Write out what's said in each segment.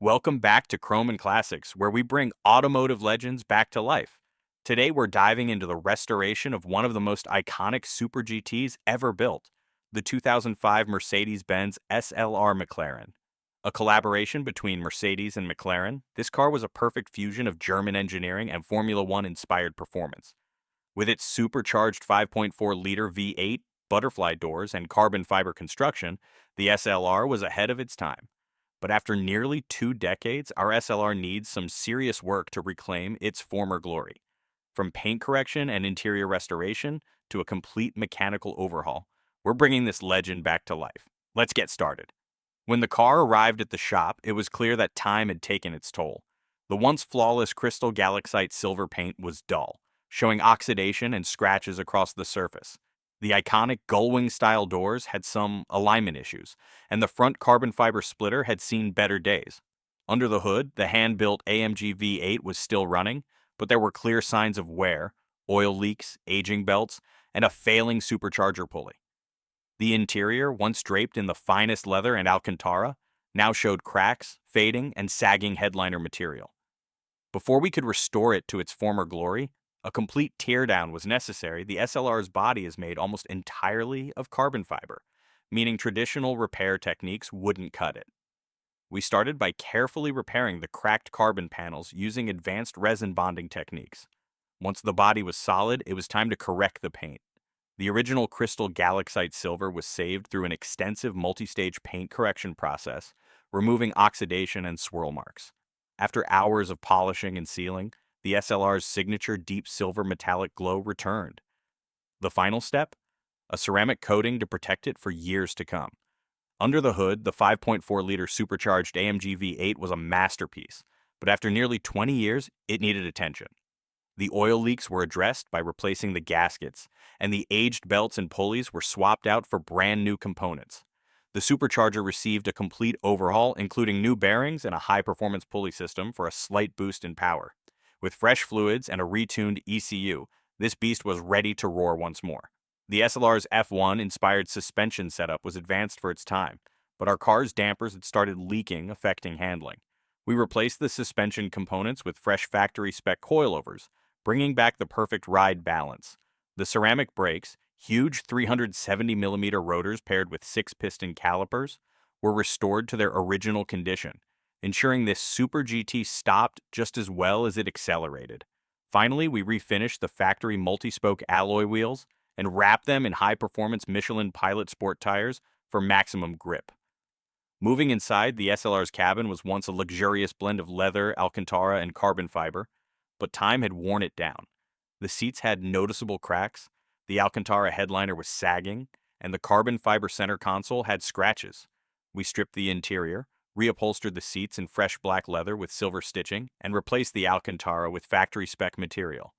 Welcome back to Chrome and Classics, where we bring automotive legends back to life. Today, we're diving into the restoration of one of the most iconic Super GTs ever built, the 2005 Mercedes-Benz SLR McLaren. A collaboration between Mercedes and McLaren, this car was a perfect fusion of German engineering and Formula One inspired performance. With its supercharged 5.4-liter V8, butterfly doors, and carbon fiber construction, the SLR was ahead of its time. But after nearly 2 decades, our SLR needs some serious work to reclaim its former glory. From paint correction and interior restoration to a complete mechanical overhaul, we're bringing this legend back to life. Let's get started. When the car arrived at the shop, it was clear that time had taken its toll. The once flawless Crystal Galaxite Silver paint was dull, showing oxidation and scratches across the surface. The iconic gullwing-style doors had some alignment issues, and the front carbon fiber splitter had seen better days. Under the hood, the hand-built AMG V8 was still running, but there were clear signs of wear, oil leaks, aging belts, and a failing supercharger pulley. The interior, once draped in the finest leather and Alcantara, now showed cracks, fading, and sagging headliner material. Before we could restore it to its former glory, a complete teardown was necessary. The SLR's body is made almost entirely of carbon fiber, meaning traditional repair techniques wouldn't cut it. We started by carefully repairing the cracked carbon panels using advanced resin bonding techniques. Once the body was solid, it was time to correct the paint. The original Crystal Galaxite Silver was saved through an extensive multi-stage paint correction process, removing oxidation and swirl marks. After hours of polishing and sealing, the SLR's signature deep silver metallic glow returned. The final step? A ceramic coating to protect it for years to come. Under the hood, the 5.4-liter supercharged AMG V8 was a masterpiece, but after nearly 20 years, it needed attention. The oil leaks were addressed by replacing the gaskets, and the aged belts and pulleys were swapped out for brand new components. The supercharger received a complete overhaul, including new bearings and a high-performance pulley system for a slight boost in power. With fresh fluids and a retuned ECU, this beast was ready to roar once more. The SLR's F1-inspired suspension setup was advanced for its time, but our car's dampers had started leaking, affecting handling. We replaced the suspension components with fresh factory-spec coilovers, bringing back the perfect ride balance. The ceramic brakes, huge 370mm rotors paired with 6-piston calipers, were restored to their original condition, ensuring this Super GT stopped just as well as it accelerated. Finally, we refinished the factory multi-spoke alloy wheels and wrapped them in high-performance Michelin Pilot Sport tires for maximum grip. Moving inside, the SLR's cabin was once a luxurious blend of leather, Alcantara, and carbon fiber, but time had worn it down. The seats had noticeable cracks, the Alcantara headliner was sagging, and the carbon fiber center console had scratches. We stripped the interior, reupholstered the seats in fresh black leather with silver stitching, and replaced the Alcantara with factory-spec material.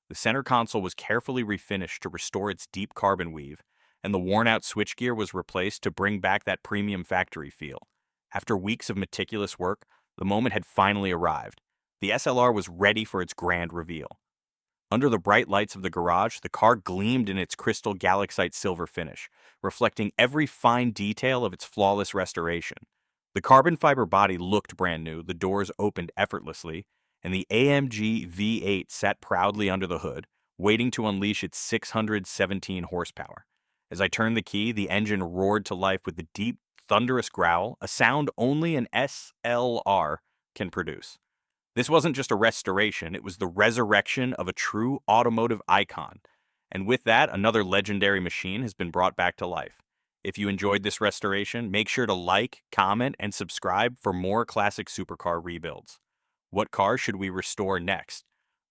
The center console was carefully refinished to restore its deep carbon weave, and the worn-out switchgear was replaced to bring back that premium factory feel. After weeks of meticulous work, the moment had finally arrived. The SLR was ready for its grand reveal. Under the bright lights of the garage, the car gleamed in its Crystal Galaxite Silver finish, reflecting every fine detail of its flawless restoration. The carbon fiber body looked brand new, the doors opened effortlessly, and the AMG V8 sat proudly under the hood, waiting to unleash its 617 horsepower. As I turned the key, the engine roared to life with the deep, thunderous growl, a sound only an SLR can produce. This wasn't just a restoration, it was the resurrection of a true automotive icon. And with that, another legendary machine has been brought back to life. If you enjoyed this restoration, make sure to like, comment, and subscribe for more classic supercar rebuilds. What car should we restore next?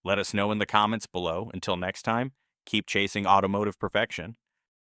Let us know in the comments below. Until next time, keep chasing automotive perfection.